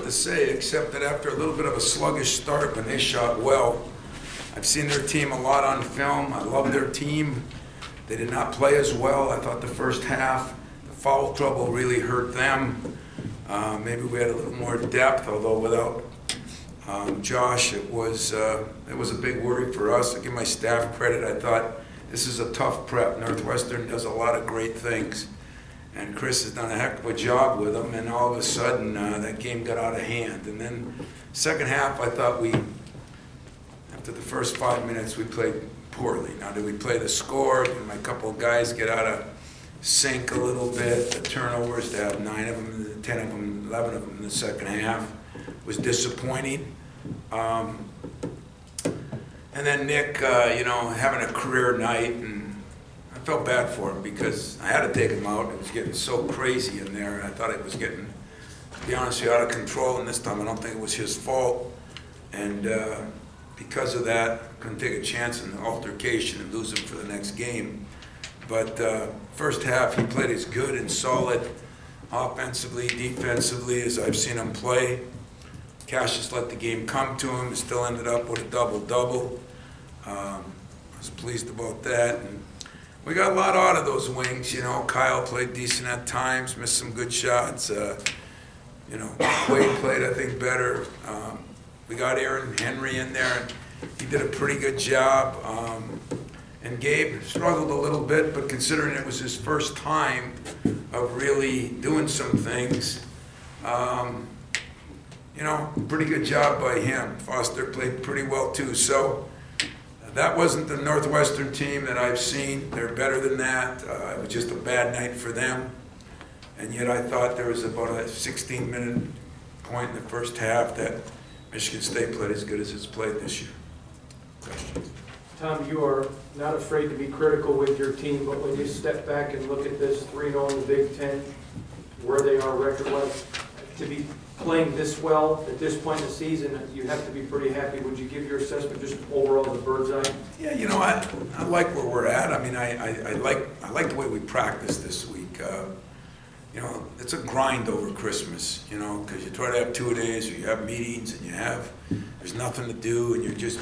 to say, except that after a little bit of a sluggish start when they shot well, I've seen their team a lot on film. I love their team. They did not play as well. I thought the first half, the foul trouble really hurt them. Maybe we had a little more depth, although without Josh, it was a big worry for us. To give my staff credit, I thought this is a tough prep. Northwestern does a lot of great things, and Chris has done a heck of a job with them, and all of a sudden that game got out of hand. And then second half, I thought after the first 5 minutes, we played poorly. Now, did we play the score? Did my couple of guys get out of sync a little bit? The turnovers, to have 9 of them, 10 of them, 11 of them in the second half was disappointing. And then Nick, having a career night, and I felt bad for him because I had to take him out. It was getting so crazy in there. I thought it was getting, to be honest with you, out of control. And this time I don't think it was his fault. And because of that, couldn't take a chance in the altercation and lose him for the next game. But first half, he played as good and solid offensively, defensively as I've seen him play. Cassius let the game come to him. He still ended up with a double-double. I was pleased about that. And we got a lot out of those wings. Kyle played decent at times, missed some good shots. Quade played, I think, better. We got Aaron Henry in there. He did a pretty good job. And Gabe struggled a little bit, but considering it was his first time of really doing some things, pretty good job by him. Foster played pretty well too. So that wasn't the Northwestern team that I've seen. They're better than that. It was just a bad night for them. And yet I thought there was about a 16-minute point in the first half that Michigan State played as good as it's played this year. Questions? Tom, you are not afraid to be critical with your team, but when you step back and look at this 3-0 in the Big Ten, where they are record-wise, to be playing this well at this point in the season, you have to be pretty happy. Would you give your assessment just overall the bird's eye? Yeah, I like where we're at. I mean, I like the way we practiced this week. It's a grind over Christmas, because you try to have 2 days, or you have meetings, and there's nothing to do, and you're just,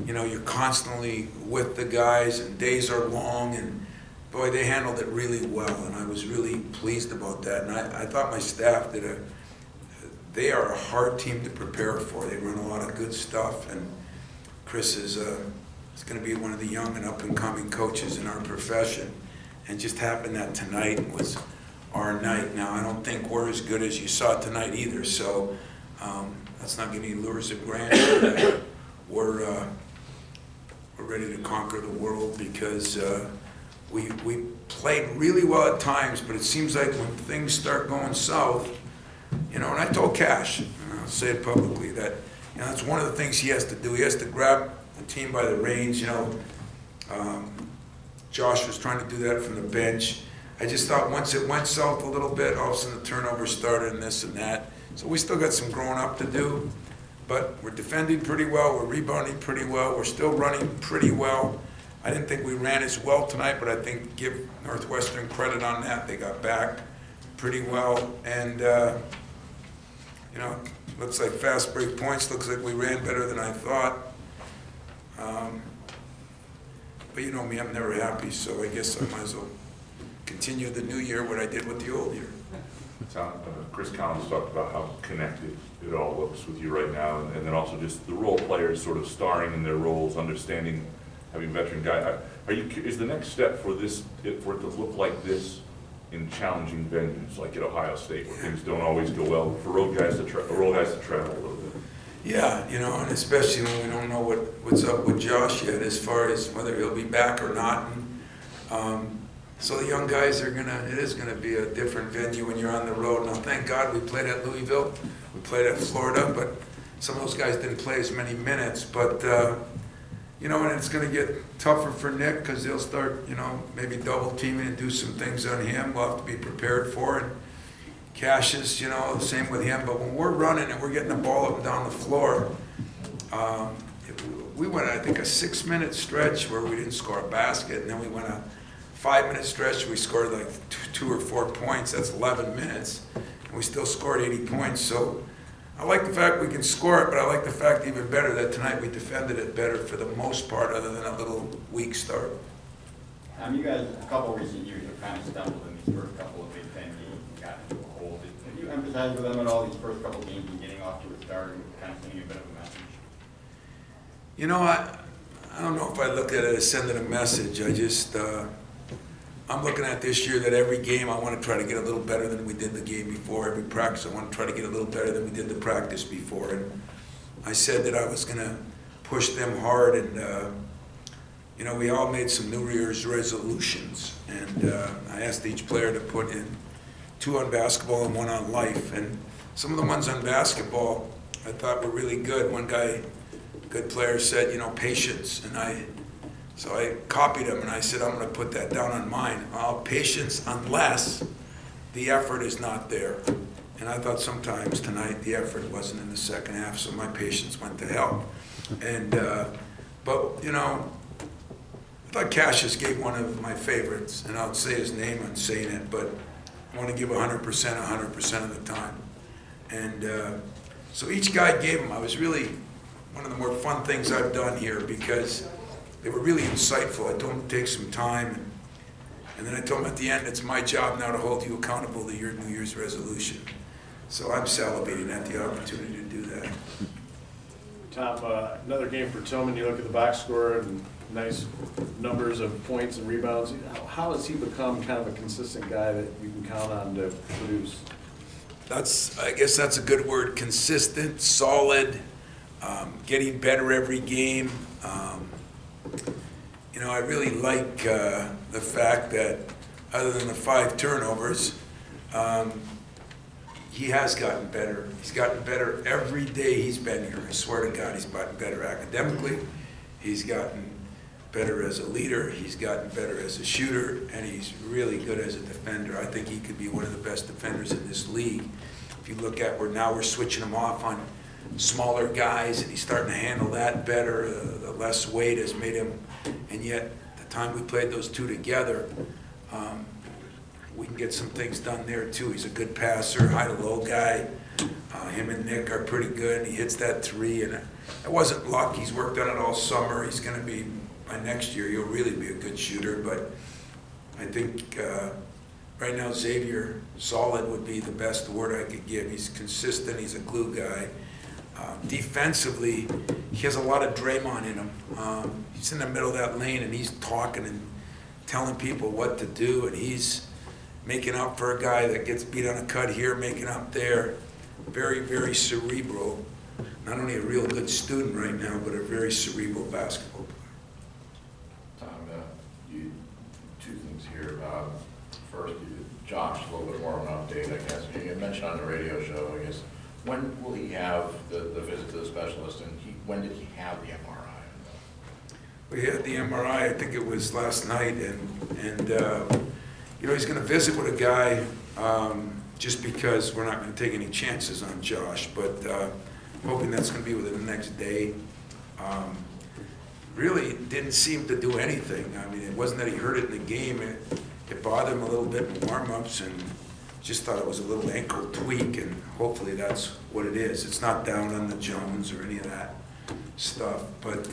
you're constantly with the guys, and days are long, and boy, they handled it really well, and I was really pleased about that. And I thought my staff they are a hard team to prepare for. They run a lot of good stuff, and Chris is going to be one of the young and up-and-coming coaches in our profession, and just happened that tonight was our night. Now, I don't think we're as good as you saw tonight either, so let's not get any lures of grandeur. We're ready to conquer the world because we played really well at times, but it seems like when things start going south, and I told Cash, and I'll say it publicly, that that's one of the things he has to do. He has to grab the team by the reins. Josh was trying to do that from the bench. I just thought once it went south a little bit, all of a sudden the turnovers started and this and that. So we still got some growing up to do, but we're defending pretty well, we're rebounding pretty well, we're still running pretty well. I didn't think we ran as well tonight, but I think give Northwestern credit on that. They got back pretty well, and looks like fast break points, looks like we ran better than I thought. But you know me, I'm never happy, so I guess I might as well continue the new year what I did with the old year. Tom, Chris Collins talked about how connected it all looks with you right now, and then also just the role players sort of starring in their roles, understanding, having veteran guys. Is the next step for it to look like this in challenging venues like at Ohio State, where things don't always go well, for road guys to travel a little bit? Yeah, and especially when we don't know what's up with Josh yet, as far as whether he'll be back or not. So the young guys it is gonna be a different venue when you're on the road. Now, thank God we played at Louisville, we played at Florida, but some of those guys didn't play as many minutes. But and it's gonna get tougher for Nick because they'll start, maybe double teaming and do some things on him. We'll have to be prepared for it. Cassius, the same with him. But when we're running and we're getting the ball up and down the floor, we went, I think, a 6-minute stretch where we didn't score a basket, and then we went a 5-minute stretch. We scored like 2 or 4 points. That's 11 minutes, and we still scored 80 points. So I like the fact we can score it, but I like the fact even better that tonight we defended it better for the most part, other than a little weak start. You guys, a couple of recent years have kind of stumbled in these first couple of Big Ten games and gotten into a hole. Have you emphasized with them at all these first couple of games and getting off to a start and kind of sending a bit of a message? You know, I don't know if I look at it as sending a message. I just, I'm looking at this year that every game I want to try to get a little better than we did the game before. Every practice I want to try to get a little better than we did the practice before. And I said that I was going to push them hard, and you know, we all made some New Year's resolutions, and I asked each player to put in 2 on basketball and 1 on life. And some of the ones on basketball I thought were really good. One guy, good player, said, you know, patience, and so I copied him and I said, I'm going to put that down on mine. Patience unless the effort is not there. And I thought sometimes tonight the effort wasn't in the second half, so my patience went to hell. And but you know, I thought Cassius gave one of my favorites, and I'll say his name, I'm saying it, but I want to give 100% of the time. And so each guy gave him. I was really one of the more fun things I've done here, because they were really insightful. I told them to take some time, and then I told them at the end, it's my job now to hold you accountable to your New Year's resolution. So I'm salivating at the opportunity to do that. Tom, another game for Tillman. You look at the box score and nice numbers of points and rebounds. How has he become kind of a consistent guy that you can count on to produce? I guess that's a good word. Consistent, solid, getting better every game. You know, I really like the fact that other than the 5 turnovers, he has gotten better. He's gotten better every day he's been here. I swear to God, he's gotten better academically. He's gotten better as a leader. He's gotten better as a shooter, and he's really good as a defender. I think he could be one of the best defenders in this league. If you look at where now we're switching him off on smaller guys, and he's starting to handle that better. The less weight has made him, and yet the time we played those 2 together, we can get some things done there too. He's a good passer, high-to-low guy. Him and Nick are pretty good. He hits that 3, and it wasn't luck. He's worked on it all summer. He's going to be, by next year, he'll really be a good shooter. But I think right now Xavier, solid would be the best word I could give. He's consistent. He's a glue guy. Defensively, he has a lot of Draymond in him. He's in the middle of that lane, and he's talking and telling people what to do, and he's making up for a guy that gets beat on a cut here, making up there. Very, very cerebral. Not only a real good student right now, but a very cerebral basketball player. Tom, 2 things here. First, Josh, a little bit more of an update, I guess. You mentioned on the radio show, I guess, when will he have the visit to the specialist, and when did he have the MRI? We had the MRI, I think it was last night, and you know, he's going to visit with a guy just because we're not going to take any chances on Josh, but hoping that's going to be within the next day. Really didn't seem to do anything. I mean, it wasn't that he hurt it in the game. It bothered him a little bit in warm-ups, and just thought it was a little ankle tweak, and hopefully that's what it is. It's not down on the Jones or any of that stuff. But,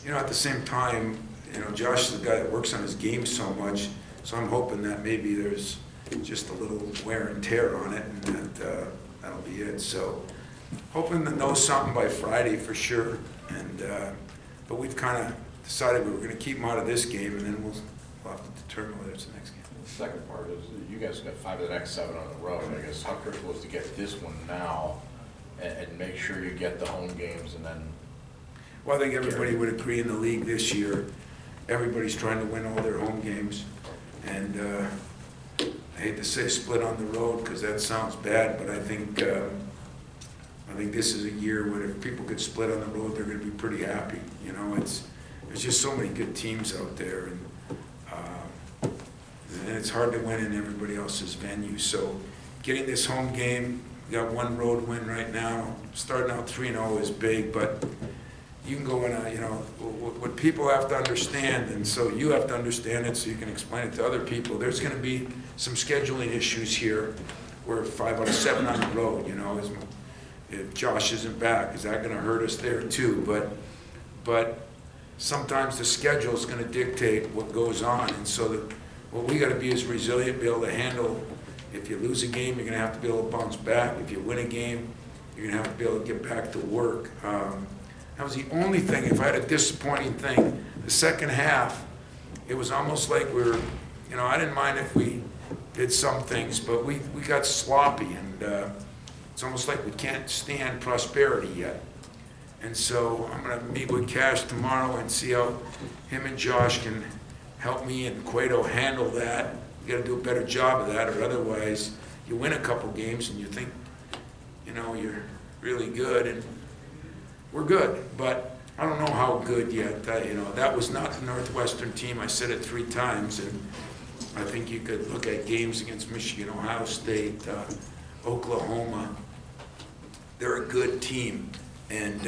you know, at the same time, you know, Josh is the guy that works on his game so much, so I'm hoping that maybe there's just a little wear and tear on it, and that'll be it. So hoping to know something by Friday for sure. And but we've kind of decided we were going to keep him out of this game, and then we'll have to determine whether it's the next game. The second part is you guys got 5 of the next 7 on the road. I guess how critical is to get this one now and make sure you get the home games, and then. Well, I think everybody would agree in the league this year, everybody's trying to win all their home games. And I hate to say split on the road because that sounds bad, but I think this is a year where if people could split on the road, they're going to be pretty happy. You know, there's just so many good teams out there, and it's hard to win in everybody else's venue. So getting this home game, we got 1 road win right now. Starting out 3-0 is big, but you can go in you know, what people have to understand, and so you have to understand it so you can explain it to other people. There's going to be some scheduling issues here where 5 out of 7 on the road, you know. if Josh isn't back, is that gonna hurt us there too? But sometimes the schedule is gonna dictate what goes on, and so what we gotta be is resilient, be able to handle, if you lose a game, you're gonna have to be able to bounce back. If you win a game, you're gonna have to be able to get back to work. That was the only thing, if I had a disappointing thing, the second half, it was almost like we were, you know, I didn't mind if we did some things, but we got sloppy, and it's almost like we can't stand prosperity yet. And so I'm gonna meet with Cash tomorrow and see how him and Josh can help me and Cueto handle that. You gotta do a better job of that, or otherwise you win a couple games and you think, you know, you're really good, and we're good, but I don't know how good yet. You know, that was not the Northwestern team. I said it 3 times, and I think you could look at games against Michigan, Ohio State, Oklahoma. They're a good team, and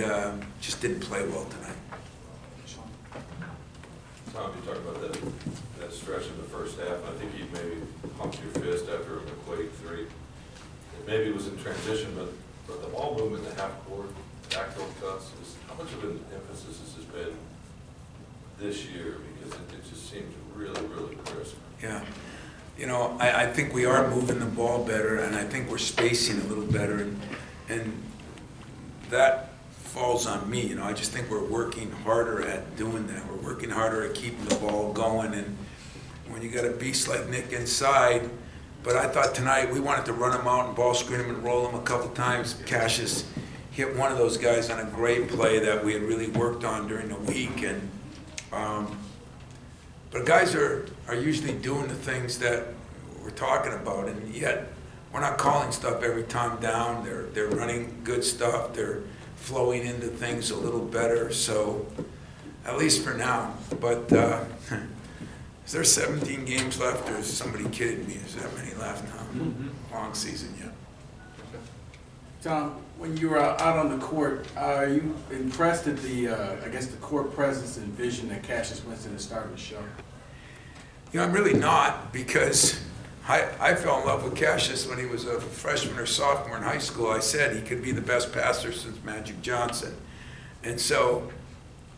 just didn't play well tonight. Tom, you talked about that stretch in the first half, and I think you maybe pumped your fist after a McQuaid 3. It maybe was in transition, but the ball movement in the half court, backfield cuts, how much of an emphasis has this been this year? Because it just seems really, really crisp. Yeah. You know, I think we are moving the ball better, and I think we're spacing a little better, and that falls on me. You know, I just think we're working harder at doing that. We're working harder at keeping the ball going, and when you got a beast like Nick inside, but I thought tonight we wanted to run him out and ball screen him and roll him a couple times. Cassius hit one of those guys on a great play that we had really worked on during the week, and but guys are usually doing the things that we're talking about, and yet we're not calling stuff every time down. They're running good stuff. They're flowing into things a little better. So at least for now. But is there 17 games left, or is somebody kidding me? Is that many left now? Long season yet. Tom, when you were out on the court, are you impressed at the, I guess, the court presence and vision that Cassius Winston has started to show? You know, I'm really not, because I fell in love with Cassius when he was a freshman or sophomore in high school. I said he could be the best passer since Magic Johnson. And so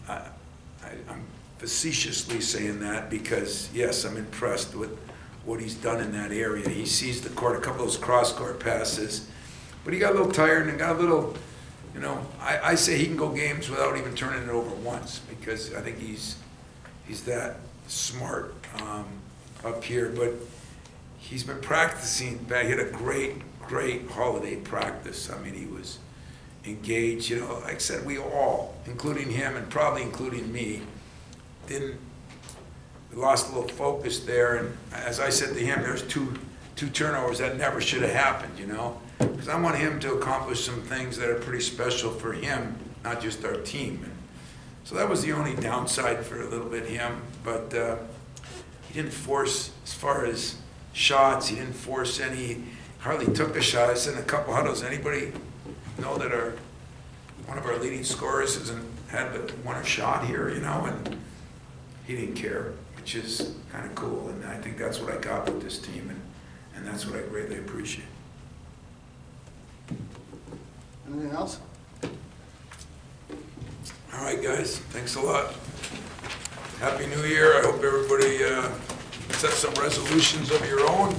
I'm facetiously saying that because, yes, I'm impressed with what he's done in that area. He sees the court, a couple of those cross-court passes, but he got a little tired and got a little, you know, I say he can go games without even turning it over once, because I think he's that smart up here. But he's been practicing. He had a great holiday practice. I mean, he was engaged. You know, like I said, we all, including him and probably including me, we lost a little focus there. And as I said to him, there's two turnovers that never should have happened, you know, because I want him to accomplish some things that are pretty special for him, not just our team. And so that was the only downside for a little bit him, but he didn't force, as far as shots, he didn't force any, hardly took a shot. I said in a couple huddles, anybody know that one of our leading scorers hasn't had but one shot here, you know, and he didn't care, which is kind of cool. And I think that's what I got with this team, and that's what I greatly appreciate. Anything else? All right, guys, thanks a lot. Happy New Year. I hope everybody set some resolutions of your own.